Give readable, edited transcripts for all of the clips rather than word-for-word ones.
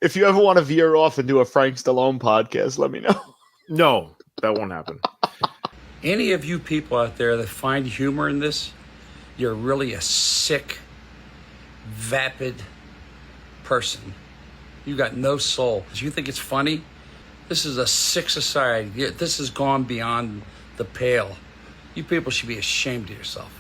If you ever want to veer off and do a Frank Stallone podcast, let me know. No, that won't happen. Any of you people out there that find humor in this, you're really a sick, vapid person. You got no soul. You think it's funny? This is a sick society. This has gone beyond the pale. You people should be ashamed of yourself.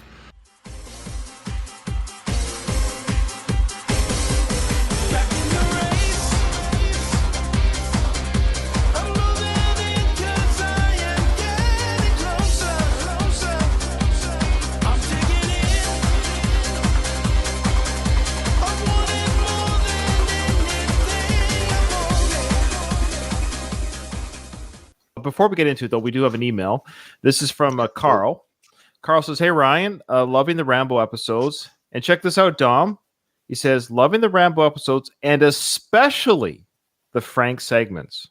Before we get into it, though, we do have an email. This is from Carl. Carl says, "Hey, Ryan, loving the Rambo episodes. And check this out, Dom. He says, loving the Rambo episodes and especially the Frank segments."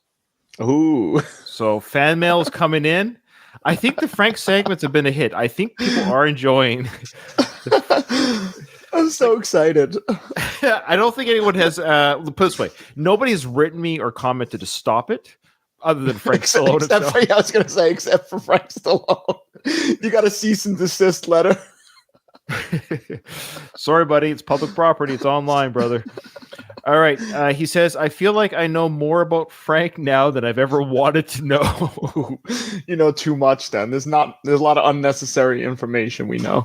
Ooh. So fan mail is coming in. I think the Frank segments have been a hit. I think people are enjoying. I'm so excited. I don't think anyone has, put it this way, nobody has written me or commented to stop it. Other than Frank Stallone himself. I was going to say, except for Frank Stallone. You got a cease and desist letter. Sorry, buddy. It's public property. It's online, brother. All right. He says, "I feel like I know more about Frank now than I've ever wanted to know." You know too much then. There's a lot of unnecessary information we know.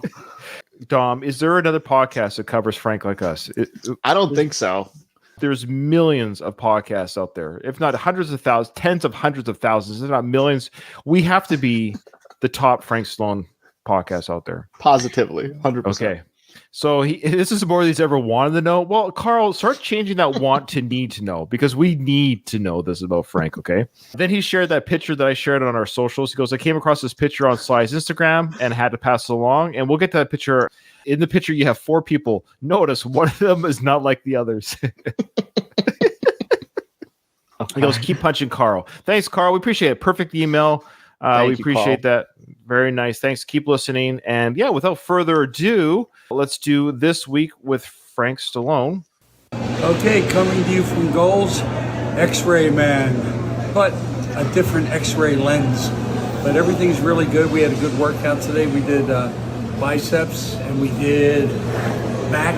Dom, is there another podcast that covers Frank like us? I don't think so. There's millions of podcasts out there, if not hundreds of thousands, tens of hundreds of thousands, if not millions. We have to be the top Frank Stallone podcast out there. Positively, 100%. Okay. So this is more than he's ever wanted to know. Well, Carl, start changing that want to need to know, because we need to know this about Frank, okay? Then he shared that picture that I shared on our socials. He goes, "I came across this picture on Sly's Instagram and had to pass it along." And we'll get to that picture. In the picture, you have 4 people. Notice one of them is not like the others. He goes, "Keep punching, Carl." Thanks, Carl. We appreciate it. Perfect email. We appreciate that. Very nice. Thanks. Keep listening. And yeah, without further ado, let's do This Week with Frank Stallone. Okay, coming to you from Goals, X-Ray Man, but a different X-ray lens. But everything's really good. We had a good workout today. We did biceps and we did back,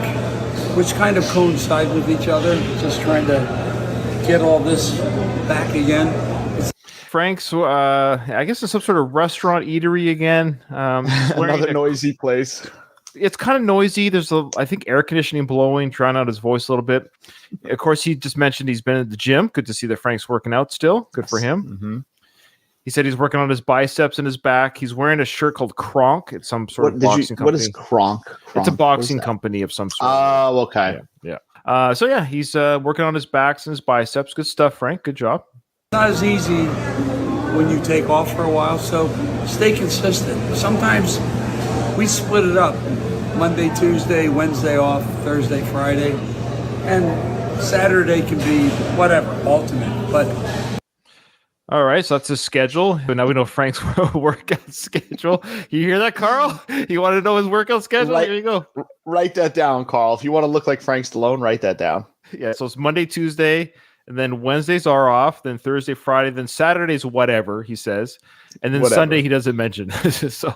which kind of coincide with each other. Just trying to get all this back again. Frank's, I guess it's some sort of restaurant eatery again. Another noisy place. It's kind of noisy. There's I think air conditioning blowing, drowning out his voice a little bit. Of course, he just mentioned he's been at the gym. Good to see that Frank's working out still. Good for him. Mm-hmm. He said he's working on his biceps and his back. He's wearing a shirt called Kronk. It's some sort of boxing company. What is Kronk? It's a boxing company of some sort. Oh, okay. Yeah. So yeah, he's working on his backs and his biceps. Good stuff, Frank. Good job. Not as easy when you take off for a while, so stay consistent. Sometimes we split it up. Monday, Tuesday, Wednesday off, Thursday, Friday, and Saturday can be whatever, alternate. But all right, so that's his schedule. But now we know Frank's workout schedule. You hear that, Carl? You want to know his workout schedule? Here you go. Write that down, Carl. If you want to look like Frank Stallone, write that down. Yeah, so it's Monday, Tuesday, and then Wednesdays are off, then Thursday, Friday, then Saturday's whatever, he says. And then Sunday he doesn't mention. So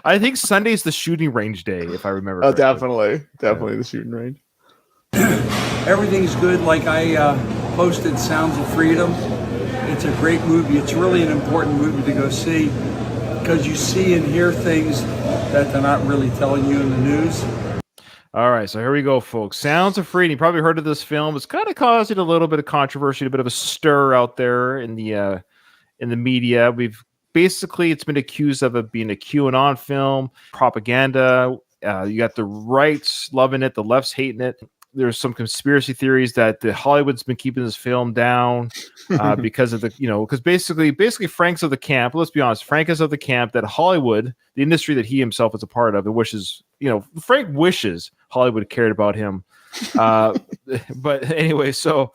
I think Sunday's the shooting range day, if I remember correctly. Definitely the shooting range. Everything's good. Like I posted Sounds of Freedom. It's a great movie. It's really an important movie to go see because you see and hear things that they're not really telling you in the news. All right, so here we go, folks. Sounds of Freedom. You probably heard of this film. It's kind of causing a little bit of controversy, a bit of a stir out there in the media. It's been accused of it being a QAnon film, propaganda. You got the rights loving it, the left's hating it. There's some conspiracy theories that the Hollywood's been keeping this film down because of because basically Frank's of the camp. Let's be honest, Frank is of the camp that Hollywood, the industry that he himself is a part of, it wishes, Frank wishes Hollywood cared about him. But anyway, so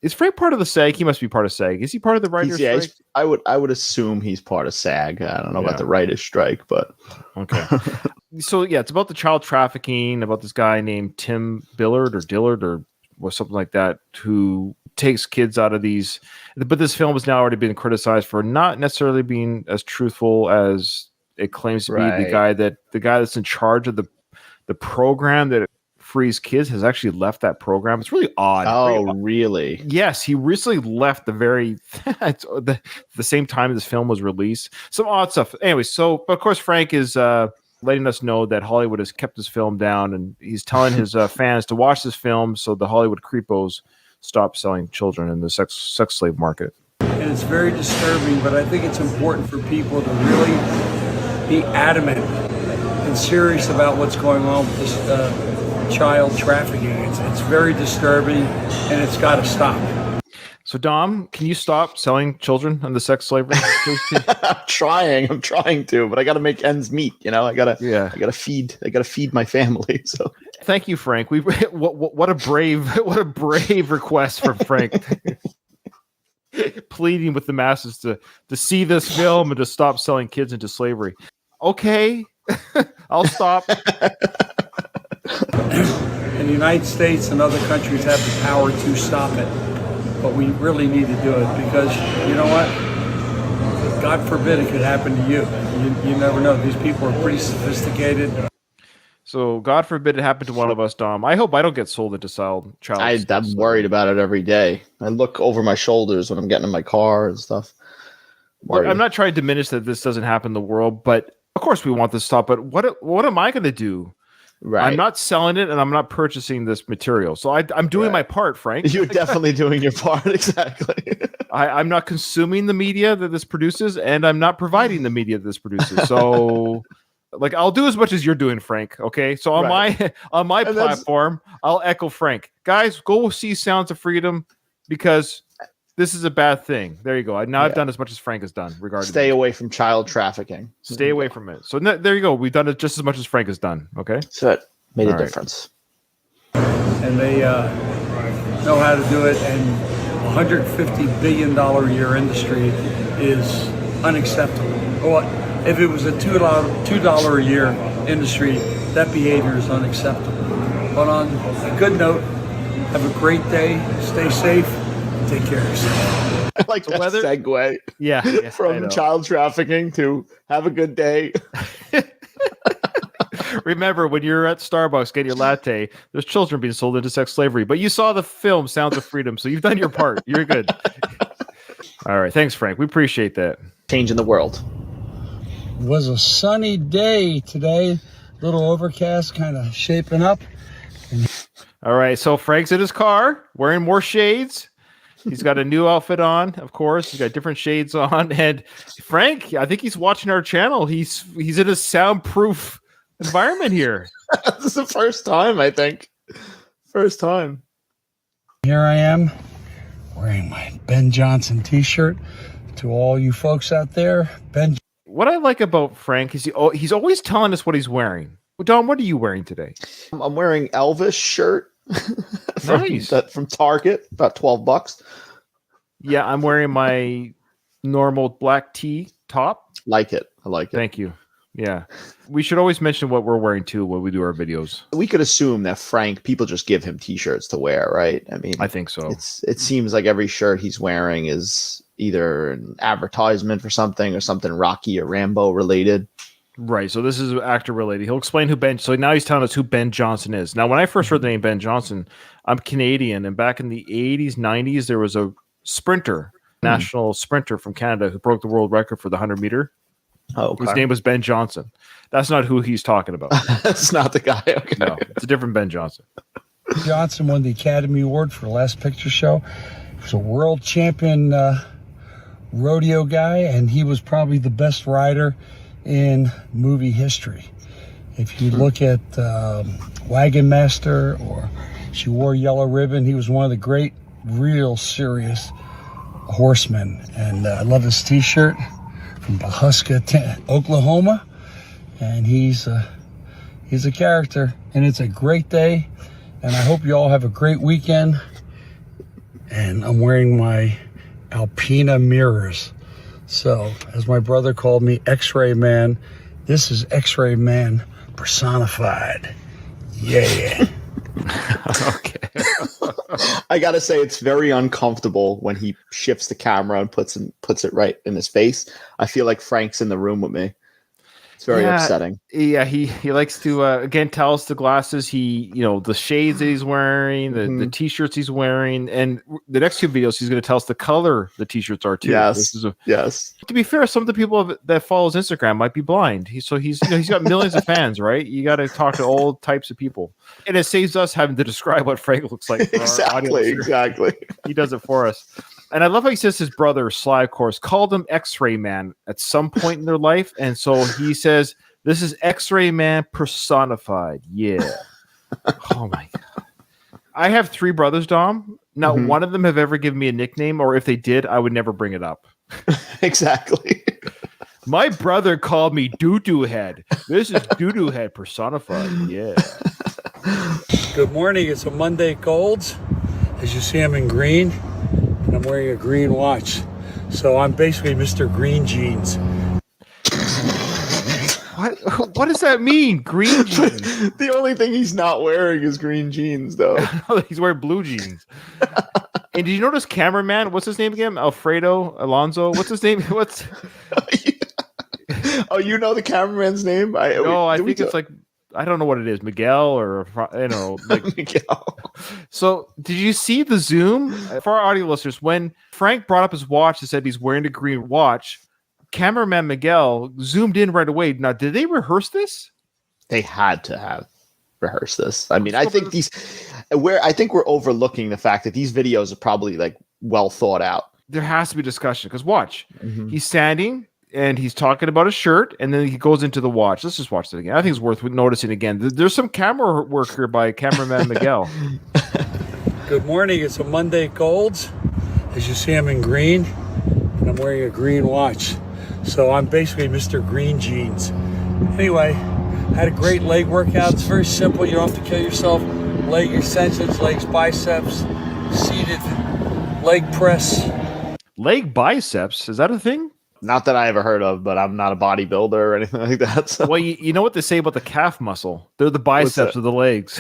is Frank part of the SAG? He must be part of SAG. Is he part of the writers' strike? I would assume he's part of SAG. I don't know about the writers' strike, but okay. So yeah, it's about the child trafficking, about this guy named Tim Dillard or or something like that, who takes kids out of these. But this film has now already been criticized for not necessarily being as truthful as it claims to be. Right. The guy that's in charge of the program that frees kids has actually left that program. It's really odd. Oh, really? Yes, he recently left the same time this film was released. Some odd stuff. Anyway, but of course Frank is letting us know that Hollywood has kept this film down, and he's telling his fans to watch this film so the Hollywood creepos stop selling children in the sex slave market. And it's very disturbing, but I think it's important for people to really be adamant and serious about what's going on with this child trafficking. It's very disturbing, and it's got to stop. So, Dom, can you stop selling children on the sex slavery? I'm trying to, but I got to make ends meet. I got to feed my family. So, thank you, Frank. What a brave request from Frank, pleading with the masses to see this film and to stop selling kids into slavery. Okay, I'll stop. And the United States and other countries have the power to stop it. But we really need to do it because, you know what? God forbid it could happen to you. You never know. These people are pretty sophisticated. So, God forbid it happened to one of us, Dom. I hope I don't get sold into child. I'm worried about it every day. I look over my shoulders when I'm getting in my car and stuff. Look, I'm not trying to diminish that this doesn't happen in the world, but of course we want this to stop. But what am I going to do? Right. I'm not selling it, and I'm not purchasing this material. So I'm doing my part, Frank. You're definitely doing your part, exactly. I'm not consuming the media that this produces, and I'm not providing the media that this produces. So, I'll do as much as you're doing, Frank. Okay. So on my platform, I'll echo Frank. Guys, go see Sounds of Freedom because this is a bad thing. There you go. I've done as much as Frank has done regarding. Stay away from child trafficking. Stay away from it. So there you go. We've done it just as much as Frank has done. Okay. So it made a difference. And they know how to do it. And $150 billion a year industry is unacceptable. Well, if it was a $2 a year industry, that behavior is unacceptable. But on a good note, have a great day. Stay safe. Take care of yourself. I like that segue. Yeah, from child trafficking to have a good day. Remember, when you're at Starbucks getting your latte, there's children being sold into sex slavery. But you saw the film Sounds of Freedom, so you've done your part. You're good. All right. Thanks, Frank. We appreciate that. Changing the world. It was a sunny day today. Little overcast, kind of shaping up. All right. So Frank's in his car, wearing more shades. He's got a new outfit on, of course. He's got different shades on. And Frank, I think he's watching our channel. He's in a soundproof environment here. This is the first time, I think. First time. Here I am wearing my Ben Johnson t-shirt. To all you folks out there, Ben. What I like about Frank is he's always telling us what he's wearing. Don, what are you wearing today? I'm wearing Elvis shirt. Nice. From Target, about $12. Yeah, I'm wearing my normal black tee top. I like it. Thank you. Yeah. We should always mention what we're wearing too when we do our videos. We could assume that Frank, people just give him t-shirts to wear, right? I mean, I think so. It seems like every shirt he's wearing is either an advertisement for something or something Rocky or Rambo related. Right. So this is actor related. He'll explain who Ben. So now he's telling us who Ben Johnson is. Now, when I first heard the name Ben Johnson, I'm Canadian, and back in the 80s, 90s, there was a sprinter, national sprinter from Canada who broke the world record for the 100-meter. Oh, okay. His name was Ben Johnson. That's not who he's talking about. That's not the guy. Okay. No, it's a different Ben Johnson. Johnson won the Academy Award for Last Picture Show. He was a world champion rodeo guy, and he was probably the best rider in movie history. If you look at Wagon Master or She Wore Yellow Ribbon, he was one of the great, real serious horsemen. And I love his t-shirt from Pawhuska, Oklahoma. And he's a character, and it's a great day. And I hope you all have a great weekend. And I'm wearing my Alpina mirrors. So, as my brother called me, X-Ray Man, this is X-Ray Man personified. Yeah. Okay. I gotta say, it's very uncomfortable when he shifts the camera and puts it right in his face. I feel like Frank's in the room with me. It's very upsetting. Yeah, he likes to again tell us the glasses the shades that he's wearing, the t-shirts he's wearing, and the next two videos he's going to tell us the color the t-shirts are too. Yes, yes. To be fair, some of the people that follow his Instagram might be blind. He's got millions of fans, right? You got to talk to all types of people, and it saves us having to describe what Frank looks like. For Exactly. He does it for us. And I love how he says his brother, Sly, of course, called him X-Ray Man at some point in their life. And so he says, this is X-Ray Man personified. Yeah. Oh, my God. I have 3 brothers, Dom. Not one of them have ever given me a nickname, or if they did, I would never bring it up. Exactly. My brother called me Doo-Doo Head. This is Doo-Doo Head personified. Yeah. Good morning. It's a Monday at Gold's. As you see, I'm in green. I'm wearing a green watch. So I'm basically Mr. Green Jeans. What does that mean? Green jeans? The only thing he's not wearing is green jeans, though. He's wearing blue jeans. And did you notice cameraman? What's his name again? Alfredo Alonso? What's his name? Oh, you know the cameraman's name? I think it's like, I don't know what it is, Miguel or like Miguel. So, did you see the zoom for our audio listeners when Frank brought up his watch and said he's wearing a green watch? Cameraman Miguel zoomed in right away. Now, did they rehearse this? They had to have rehearsed this. I mean, I think we're overlooking the fact that these videos are probably like well thought out. There has to be discussion because watch, he's standing. And he's talking about a shirt, and then he goes into the watch. Let's just watch it again. I think it's worth noticing again. There's some camera work here by cameraman Miguel. Good morning. It's a Monday at Gold's. As you see, I'm in green, and I'm wearing a green watch. So I'm basically Mr. Green Jeans. Anyway, I had a great leg workout. It's very simple. You don't have to kill yourself. Leg extensions, legs, biceps, seated leg press. Leg biceps? Is that a thing? Not that I ever heard of, but I'm not a bodybuilder or anything like that. So. Well, you know what they say about the calf muscle? They're the biceps of the legs.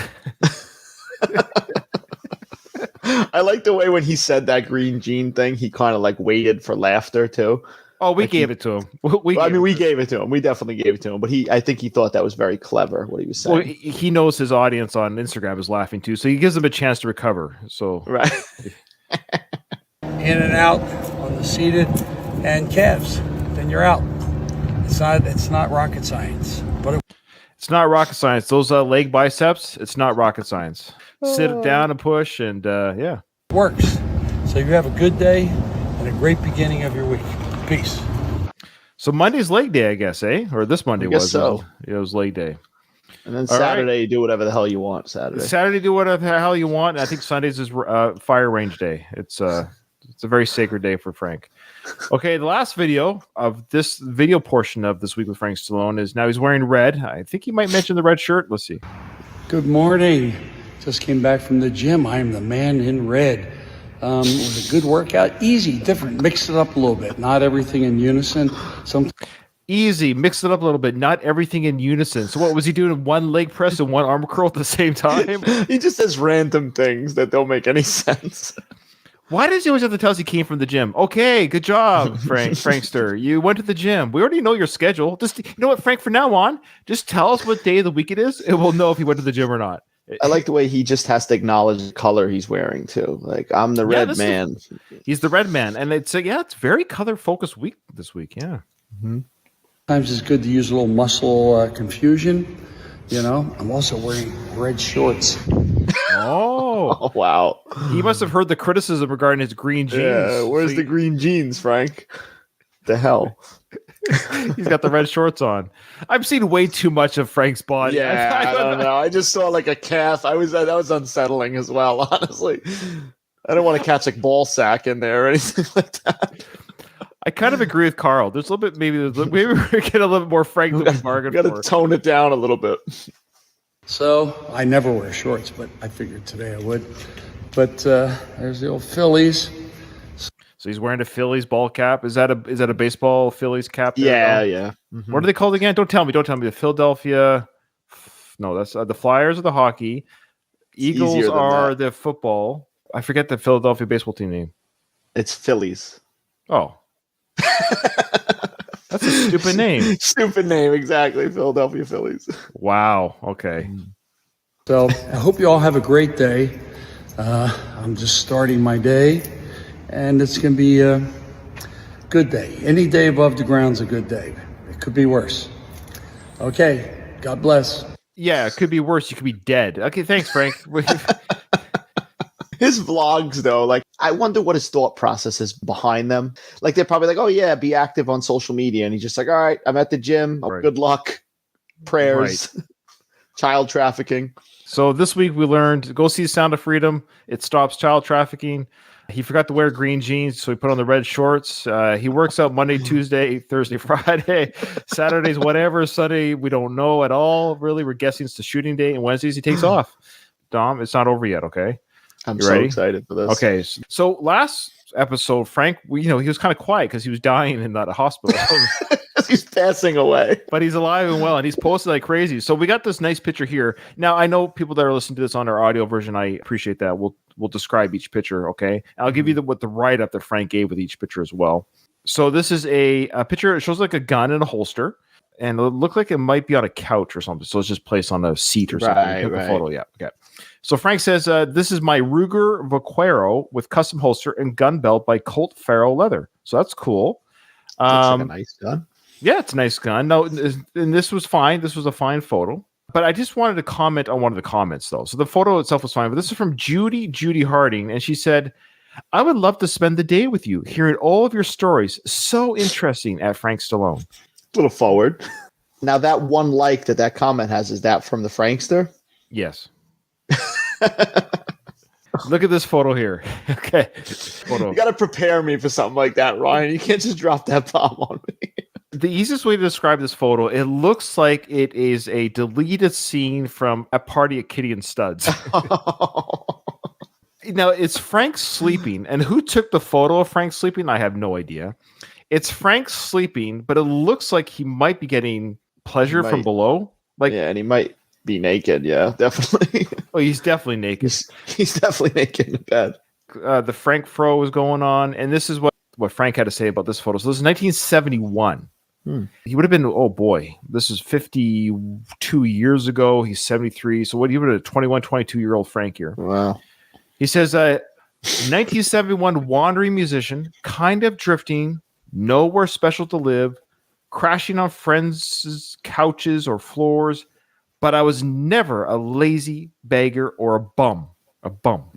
I like the way when he said that green jean thing, he kind of like waited for laughter too. Oh, we gave it to him. We gave it to him. We definitely gave it to him. But I think he thought that was very clever what he was saying. Well, he knows his audience on Instagram is laughing too, so he gives them a chance to recover. So right, in and out on the seated. And calves, then you're out. It's not rocket science, but it's not rocket science. Those leg biceps, it's not rocket science. Sit it down and push, and yeah, it works. So you have a good day and a great beginning of your week. Peace. So Monday's leg day, I guess, eh? Or this Monday was. So it was leg day. And then Saturday, you do whatever the hell you want. Saturday, do whatever the hell you want. And I think Sundays is fire range day. It's a very sacred day for Frank. Okay, the last video of this video portion of This Week with Frank Stallone is now he's wearing red. I think he might mention the red shirt. Let's see. Good morning. Just came back from the gym. I am the man in red. It was a good workout. Easy, different. Mix it up a little bit. Not everything in unison. Easy. Mix it up a little bit. Not everything in unison. So what was he doing? One leg press and one arm curl at the same time? He just says random things that don't make any sense. Why does he always have to tell us he came from the gym? Okay, good job, Frankster. You went to the gym. We already know your schedule. Just, you know what, Frank, from now on, just tell us what day of the week it is, and we'll know if he went to the gym or not. I like the way he just has to acknowledge the color he's wearing, too. Like, I'm the red man. He's the red man. And it's very color-focused week this week, yeah. Mm-hmm. Sometimes it's good to use a little muscle confusion. You know, I'm also wearing red shorts. Oh, wow. He must have heard the criticism regarding his green jeans. Yeah, where's the green jeans, Frank? The hell? He's got the red shorts on. I've seen way too much of Frank's body. Yeah, I don't know. I just saw like a calf. That was unsettling as well, honestly. I don't want to catch like ball sack in there or anything like that. I kind of agree with Carl. There's a little bit, maybe we're getting a little bit more Frank than we bargained for. Got to tone it down a little bit. So I never wear shorts, but I figured today I would. But there's the old Phillies. So he's wearing a Phillies ball cap. Is that a baseball Phillies cap? Yeah, yeah. Mm-hmm. What are they called again? Don't tell me. The Philadelphia. No, that's the Flyers or the hockey. Eagles easier than are that. the football. I forget the Philadelphia baseball team name. It's Phillies. Oh, that's a stupid name. Stupid name, exactly. Philadelphia Phillies. Wow. Okay. So I hope you all have a great day. I'm just starting my day, and it's going to be a good day. Any day above the ground's a good day. It could be worse. Okay, God bless. Yeah, it could be worse. You could be dead. Okay, thanks, Frank. His vlogs, though, like, I wonder what his thought process is behind them. Like, they're probably like, oh, yeah, be active on social media. And he's just like, all right, I'm at the gym. Right. Good luck. Prayers. Child trafficking. So this week we learned go see Sound of Freedom. It stops child trafficking. He forgot to wear green jeans, so he put on the red shorts. He works out Monday, Tuesday, Thursday, Friday, Saturdays, whatever. Sunday, we don't know at all. Really, we're guessing it's the shooting day. And Wednesdays, he takes off. Dom, it's not over yet, okay? I'm You so ready? excited for this. Okay, so last episode, Frank, he was kind of quiet because he was dying in that hospital. He's passing away. But he's alive and well, and he's posted like crazy. So we got this nice picture here. Now, I know people that are listening to this on our audio version. I appreciate that. We'll describe each picture, okay? I'll give you what the write-up that Frank gave with each picture as well. So this is a picture. It shows like a gun in a holster, and it looked like it might be on a couch or something. So it's just placed on a seat or something. Right. The photo, yeah. Okay. So Frank says, this is my Ruger Vaquero with custom holster and gun belt by Colt Faro Leather. So that's cool. Looks like a nice gun. Yeah, it's a nice gun. No, and this was fine. This was a fine photo. But I just wanted to comment on one of the comments, though. So the photo itself was fine. But this is from Judy Harding. And she said, I would love to spend the day with you, hearing all of your stories. So interesting at Frank Stallone. A little forward. Now, that one like that comment has, is that from the Frankster? Yes. Look at this photo here. Okay. Photo. You got to prepare me for something like that, Ryan. You can't just drop that bomb on me. The easiest way to describe this photo, it looks like it is a deleted scene from A Party at Kitty and Studs. Now, it's Frank sleeping. And who took the photo of Frank sleeping? I have no idea. It's Frank sleeping, but it looks like he might be getting pleasure from below. Like, yeah, and he might be naked. Yeah, definitely. Oh, he's definitely naked. He's definitely naked in bed. The Frank fro is going on. And this is what Frank had to say about this photo. So this is 1971. He would have been, oh boy, this is 52 years ago. He's 73. So what, he would have been a 21, 22-year-old Frank here. Wow. He says, 1971 wandering musician, kind of drifting, nowhere special to live, crashing on friends' couches or floors, but I was never a lazy beggar or a bum. A bum.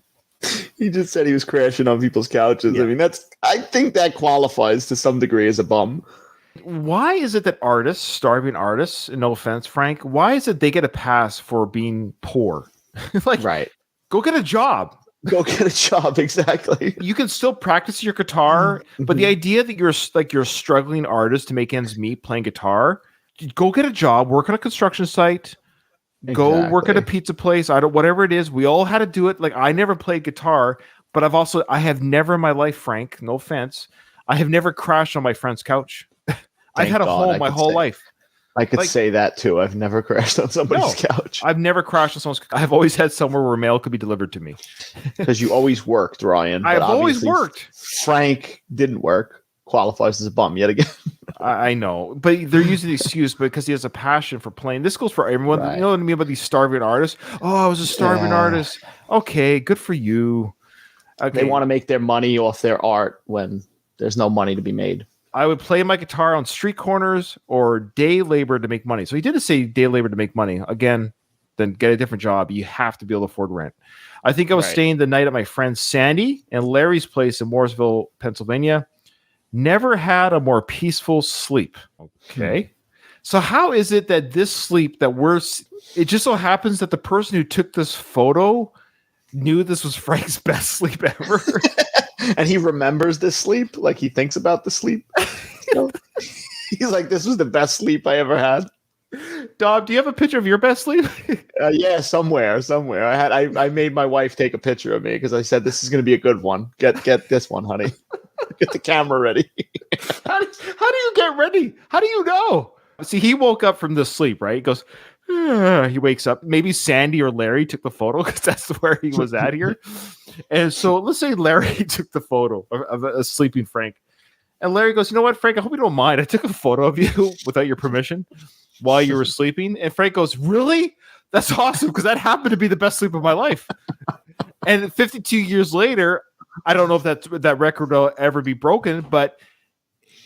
He just said he was crashing on people's couches. Yeah. I mean, I think that qualifies to some degree as a bum. Why is it that artists, starving artists, no offense, Frank, why is it they get a pass for being poor? Like, Right. Go get a job. Go get a job, exactly. You can still practice your guitar, but the idea that you're a struggling artist to make ends meet playing guitar, go get a job, work on a construction site, go work at a pizza place. Whatever it is, we all had to do it. Like, I never played guitar, but I have never in my life, Frank, no offense, I have never crashed on my friend's couch. I've had a home my whole life. I could say that too. I've never crashed on somebody's couch. I've never crashed on someone's. I've always had somewhere where mail could be delivered to me. Because you always worked, Ryan. I've always worked. Frank didn't work. Qualifies as a bum yet again. I know, but they're using the excuse because he has a passion for playing. This goes for everyone. Right. You know what I mean about these starving artists? Oh, I was a starving artist. Okay, good for you. Okay. They want to make their money off their art when there's no money to be made. I would play my guitar on street corners or day labor to make money. So he didn't say day labor to make money. Again, then get a different job. You have to be able to afford rent. I think I was staying the night at my friend Sandy and Larry's place in Mooresville, Pennsylvania. Never had a more peaceful sleep. Okay. So how is it that this sleep it just so happens that the person who took this photo knew this was Frank's best sleep ever? And he remembers this sleep, like he thinks about the sleep. He's like, "This was the best sleep I ever had." Dom, do you have a picture of your best sleep? Yeah, somewhere. I made my wife take a picture of me because I said, "This is going to be a good one. Get this one, honey. Get the camera ready." How do you get ready? How do you know? See, he woke up from this sleep, right? He goes, He wakes up. Maybe Sandy or Larry took the photo because that's where he was at here. And so let's say Larry took the photo of a sleeping Frank. And Larry goes, you know what, Frank, I hope you don't mind. I took a photo of you without your permission while you were sleeping. And Frank goes, really? That's awesome because that happened to be the best sleep of my life. And 52 years later, I don't know if that record will ever be broken, but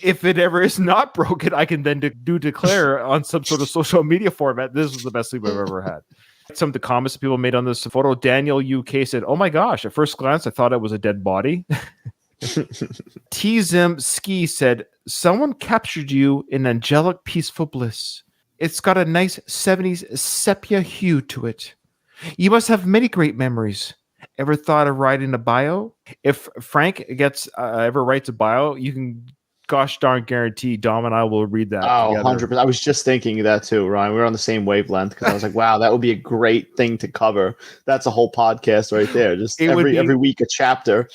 if it ever is not broken, I can then declare on some sort of social media format, this was the best sleep I've ever had. Some of the comments that people made on this photo, Daniel UK said, oh my gosh, at first glance, I thought it was a dead body. T-Zim Ski said, someone captured you in angelic peaceful bliss. It's got a nice 70s sepia hue to it. You must have many great memories. Ever thought of writing a bio? If Frank ever writes a bio, you can gosh darn guarantee Dom and I will read that. Oh, 100%. I was just thinking that too, Ryan. We were on the same wavelength because I was like, wow, that would be a great thing to cover. That's a whole podcast right there. Just every week a chapter.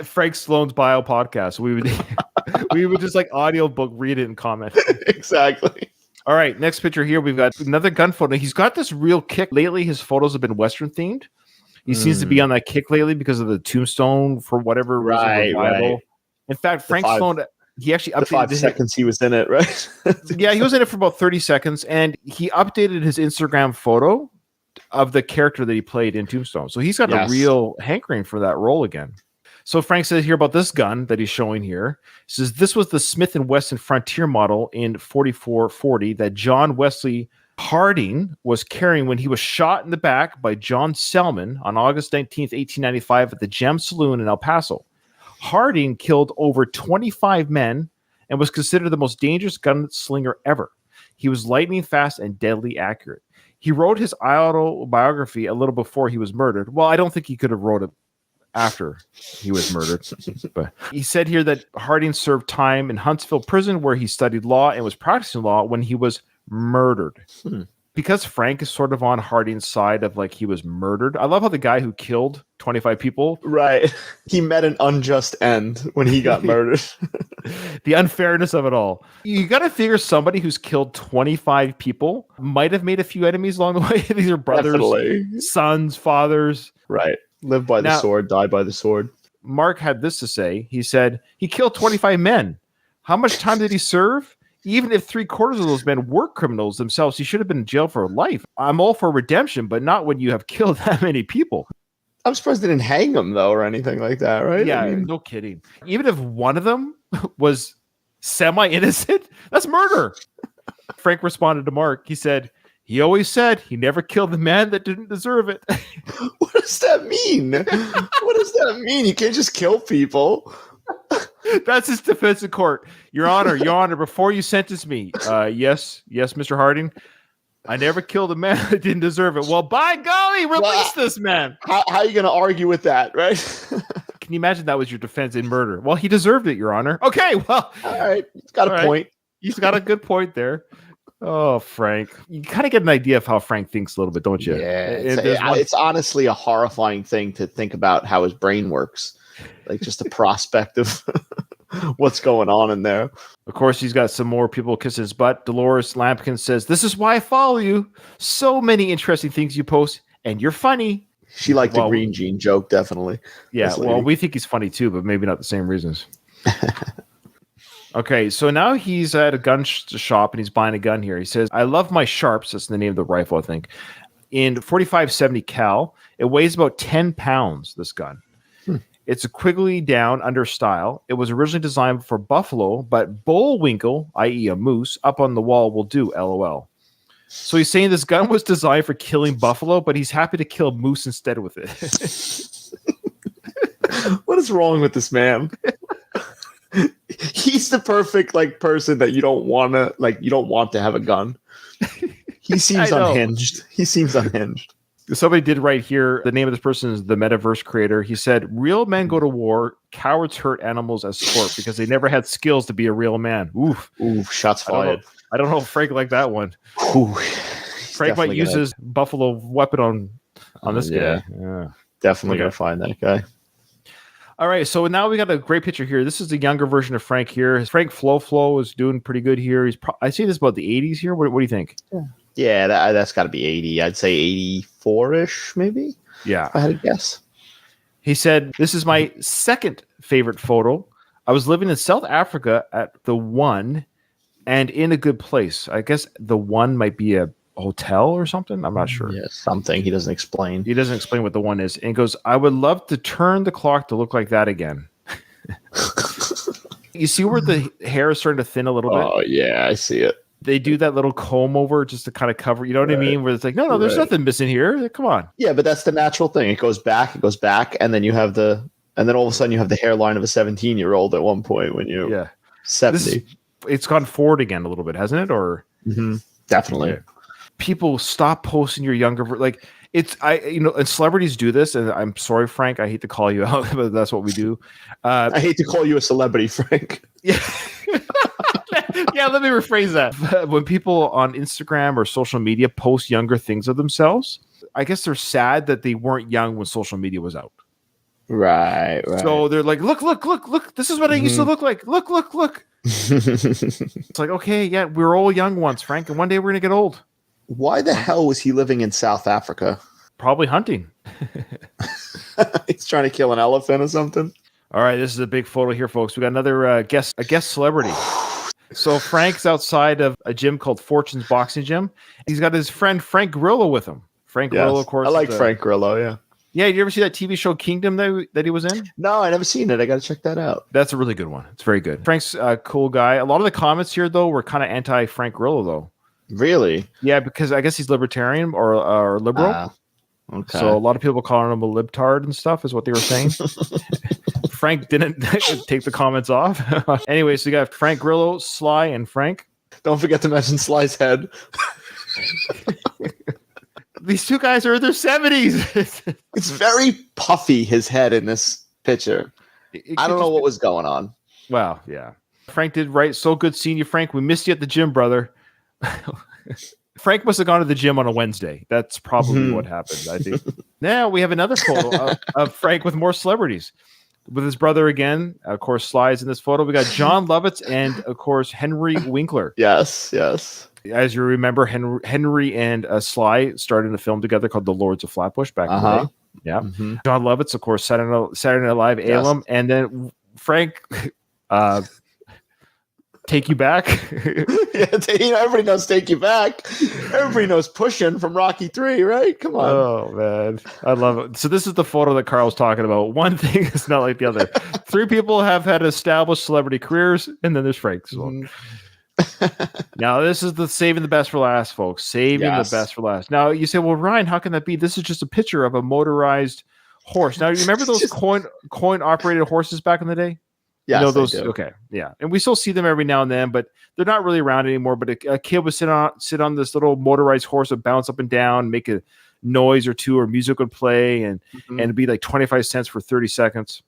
Frank Stallone's bio podcast. We would just like audiobook read it and comment. Exactly. All right, next picture here. We've got another gun photo. He's got this real kick. Lately, his photos have been Western themed. He seems to be on that kick lately because of the tombstone for whatever reason. Right. In fact, Frank Stallone, he actually updated the 5 seconds he was in it, right? Yeah, he was in it for about 30 seconds, and he updated his Instagram photo of the character that he played in Tombstone. So he's got a real hankering for that role again. So Frank says here about this gun that he's showing here. He says, this was the Smith & Wesson Frontier model in 4440 that John Wesley Harding was carrying when he was shot in the back by John Selman on August 19th, 1895 at the Gem Saloon in El Paso. Harding killed over 25 men and was considered the most dangerous gunslinger ever. He was lightning fast and deadly accurate. He wrote his autobiography a little before he was murdered. Well, I don't think he could have wrote it after he was murdered. But he said here that Harding served time in Huntsville prison where he studied law and was practicing law when he was murdered. Because Frank is sort of on Harding's side of like he was murdered. I love how the guy who killed 25 people. Right. He met an unjust end when he got murdered. The unfairness of it all. You got to figure somebody who's killed 25 people might have made a few enemies along the way. These are brothers, sons, fathers. Right. Live by the sword, die by the sword. Mark had this to say. He said, he killed 25 men. How much time did he serve? Even if 3/4 of those men were criminals themselves, he should have been in jail for life. I'm all for redemption, but not when you have killed that many people. I'm surprised they didn't hang him, though, or anything like that, right? Yeah, no kidding. Even if one of them was semi-innocent, that's murder. Frank responded to Mark. He said, he always said he never killed the man that didn't deserve it. What does that mean? What does that mean? You can't just kill people. That's his defense in court. Your Honor, before you sentence me, yes, Mr. Harding, I never killed a man that didn't deserve it. Well, by golly, release this man. How are you going to argue with that, right? Can you imagine that was your defense in murder? Well, he deserved it, Your Honor. Okay, well. All right, he's got a point. He's got a good point there. Oh, Frank. You kind of get an idea of how Frank thinks a little bit, don't you? Yeah, it's honestly a horrifying thing to think about how his brain works. Like just the prospect of what's going on in there. Of course, he's got some more people kissing his butt. Dolores Lampkin says, this is why I follow you. So many interesting things you post, and you're funny. She liked the green jean joke, definitely. Yeah, well, we think he's funny too, but maybe not the same reasons. Okay, so now he's at a gun shop and he's buying a gun here. He says, I love my Sharps. That's the name of the rifle, I think. In 4570 cal, it weighs about 10 pounds, this gun. It's a quiggly down under style. It was originally designed for buffalo, but bullwinkle, i.e. a moose, up on the wall will do, LOL. So he's saying this gun was designed for killing buffalo, but he's happy to kill moose instead with it. What is wrong with this man? He's the perfect person that you don't want to have a gun. He seems unhinged. Somebody did right here. The name of this person is the Metaverse creator. He said, real men go to war. Cowards hurt animals as sport because they never had skills to be a real man. Oof. Shots fired. I don't know if Frank liked that one. Frank might use his buffalo weapon on this guy. Yeah. Definitely going to find that guy. All right, so now we got a great picture here. This is the younger version of Frank here. Frank Flo is doing pretty good here. I see this about the 80s here. What do you think? Yeah, that's got to be 80. I'd say 84-ish, maybe. Yeah. If I had to guess. He said, "This is my second favorite photo. I was living in South Africa at the One and in a good place." I guess the One might be a hotel or something. I'm not sure. Yeah, something. He doesn't explain. He doesn't explain what the One is. And he goes, "I would love to turn the clock to look like that again." You see where the hair is starting to thin a little bit? Oh, yeah, I see it. They do that little comb over just to kind of cover, you know what I mean? Where it's like, no, there's nothing missing here. Like, come on. Yeah, but that's the natural thing. It goes back, and then you have and then all of a sudden you have the hairline of a 17-year-old at one point when you're 70. It's gone forward again a little bit, hasn't it? Or Definitely. Yeah. People stop posting your younger, like and celebrities do this. And I'm sorry, Frank, I hate to call you out, but that's what we do. I hate to call you a celebrity, Frank. Yeah. Yeah, let me rephrase that. When people on Instagram or social media post younger things of themselves, I guess they're sad that they weren't young when social media was out. Right. So they're like, look, this is what I used to look like. Look. It's like, okay, yeah, we were all young once, Frank, and one day we're going to get old. Why the hell was he living in South Africa? Probably hunting. He's trying to kill an elephant or something. All right, this is a big photo here, folks. We got another guest celebrity. So Frank's outside of a gym called Fortune's Boxing Gym. He's got his friend Frank Grillo with him. Frank Grillo, of course. I like Frank Grillo, yeah. Yeah, did you ever see that TV show Kingdom that he was in? No, I never seen it. I got to check that out. That's a really good one. It's very good. Frank's a cool guy. A lot of the comments here, though, were kind of anti-Frank Grillo, though. Really? Yeah, because I guess he's libertarian or liberal. Okay. So a lot of people calling him a libtard and stuff is what they were saying. Frank didn't take the comments off. Anyway, so you got Frank Grillo, Sly, and Frank. Don't forget to mention Sly's head. These two guys are in their 70s. It's very puffy, his head in this picture. I don't know what was going on. Well, yeah. Frank did right. So good seeing you, Frank. We missed you at the gym, brother. Frank must have gone to the gym on a Wednesday. That's probably what happened, I think. Now we have another photo of Frank with more celebrities. With his brother again. Of course, Sly's in this photo. We got John Lovitz and, of course, Henry Winkler. Yes. As you remember, Henry and Sly started in a film together called The Lords of Flatbush back in the day. Yeah. Mm-hmm. John Lovitz, of course, Saturday Night Live alum. And then Frank... Take You Back. Yeah, everybody knows Take You Back. Everybody knows Pushing from Rocky 3, right? Come on. Oh, man. I love it. So this is the photo that Carl was talking about. One thing is not like the other. Three people have had established celebrity careers, and then there's Frank as well. Now, this is the saving the best for last, folks. Saving the best for last. Now, you say, well, Ryan, how can that be? This is just a picture of a motorized horse. Now, you remember those coin-operated horses back in the day? Yeah, you know those. Okay, yeah, and we still see them every now and then, but they're not really around anymore. But a kid would sit on this little motorized horse, would bounce up and down, make a noise or two, or music would play, and it'd be like 25 cents for 30 seconds.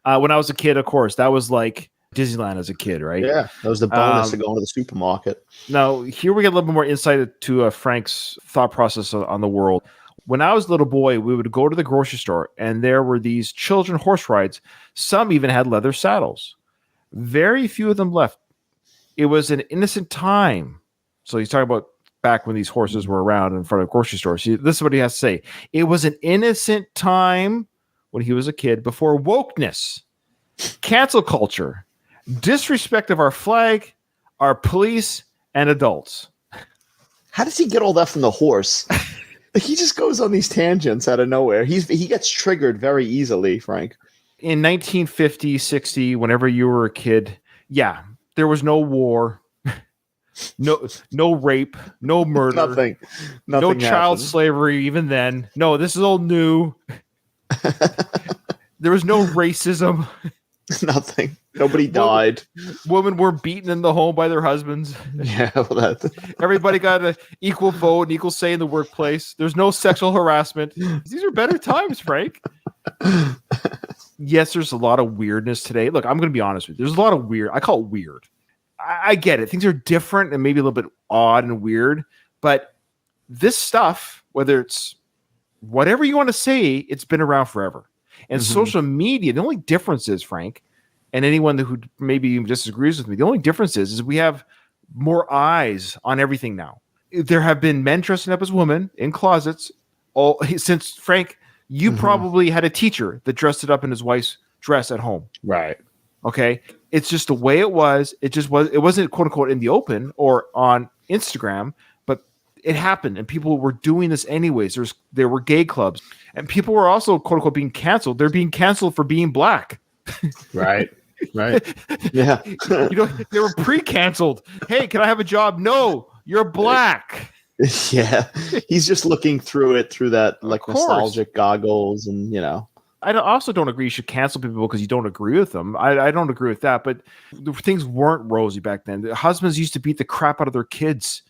When I was a kid, of course, that was like Disneyland as a kid, right? Yeah, that was the bonus of going to the supermarket. Now here we get a little bit more insight to Frank's thought process on the world. When I was a little boy, we would go to the grocery store, and there were these children horse rides. Some even had leather saddles. Very few of them left. It was an innocent time. So he's talking about back when these horses were around in front of grocery stores. This is what he has to say. It was an innocent time when he was a kid before wokeness, cancel culture, disrespect of our flag, our police, and adults. How does he get all that from the horse? He just goes on these tangents out of nowhere. He gets triggered very easily, Frank. In 1950, 60, whenever you were a kid, yeah, there was no war, no rape, no murder, nothing no child slavery. Even then, no, this is all new. There was no racism. Nothing. Nobody died. Women were beaten in the home by their husbands. Yeah, well, everybody got an equal vote and equal say in the workplace. There's no sexual harassment. These are better times, Frank. Yes, there's a lot of weirdness today. Look, I'm going to be honest with you. There's a lot of weird. I call it weird. I get it. Things are different and maybe a little bit odd and weird. But this stuff, whether it's whatever you want to say, it's been around forever. And social media, the only difference is, Frank, and anyone who maybe disagrees with me, the only difference is we have more eyes on everything now. there have been men dressing up as women in closets. Since Frank, you probably had a teacher that dressed it up in his wife's dress at home. Right. Okay. It's just the way it was. It wasn't quote unquote in the open or on Instagram, but it happened and people were doing this anyways. There were gay clubs and people were also quote unquote being canceled. They're being canceled for being black. Right. Right. Yeah. They were pre-canceled. Hey, can I have a job? No, you're black. Yeah. He's just looking through that like course. nostalgic goggles and I also don't agree you should cancel people because you don't agree with them. I don't agree with that, but things weren't rosy back then. The husbands used to beat the crap out of their kids.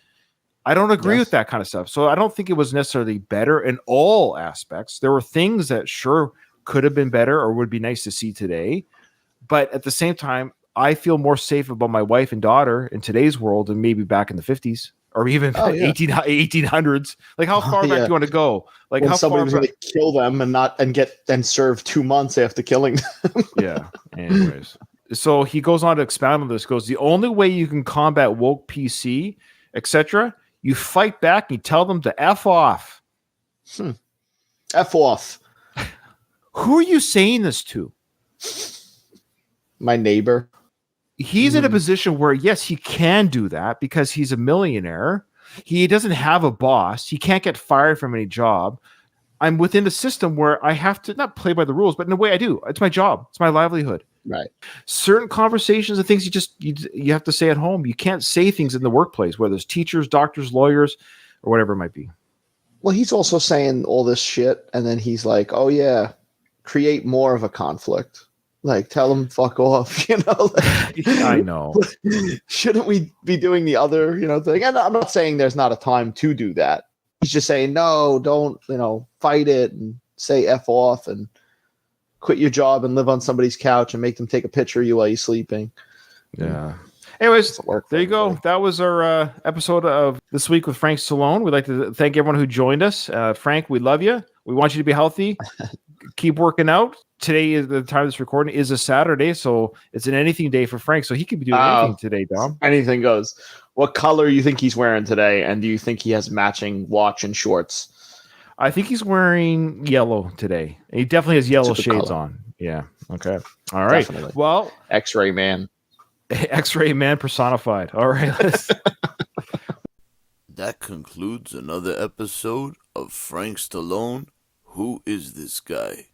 I don't agree with that kind of stuff. So I don't think it was necessarily better in all aspects. There were things that sure could have been better or would be nice to see today. But at the same time, I feel more safe about my wife and daughter in today's world than maybe back in the 50s or even 1800s. Like how far back do you want to go? Like when how somebody far was going to kill them and serve 2 months after killing them. Yeah. Anyways. So he goes on to expound on this. Goes, the only way you can combat woke PC, etc., you fight back and you tell them to F off. F off. Who are you saying this to? My neighbor. He's in a position where, yes, he can do that because he's a millionaire. He doesn't have a boss. He can't get fired from any job. I'm within a system where I have to not play by the rules, but in a way I do. It's my job. It's my livelihood. Right. Certain conversations and things you have to say at home. You can't say things in the workplace, whether it's teachers, doctors, lawyers, or whatever it might be. Well, he's also saying all this shit, and then he's like, "Oh yeah, create more of a conflict. Like, tell them fuck off." Like, I know. Shouldn't we be doing the other, thing? And I'm not saying there's not a time to do that. He's just saying, no, don't, fight it and say F off and quit your job and live on somebody's couch and make them take a picture of you while you're sleeping. Yeah. Anyways, there you go. That was our episode of This Week with Frank Stallone. We'd like to thank everyone who joined us. Frank, we love you. We want you to be healthy. Keep working out. Today is the time of this recording is a Saturday, so it's an anything day for Frank. So he could be doing anything today, Dom. Anything goes. What color you think he's wearing today? And do you think he has matching watch and shorts? I think he's wearing yellow today. He definitely has yellow shades color. On. Yeah. Okay. All right. Definitely. Well, X-ray man. X-ray man personified. All right. That concludes another episode of Frank Stallone. Who is this guy?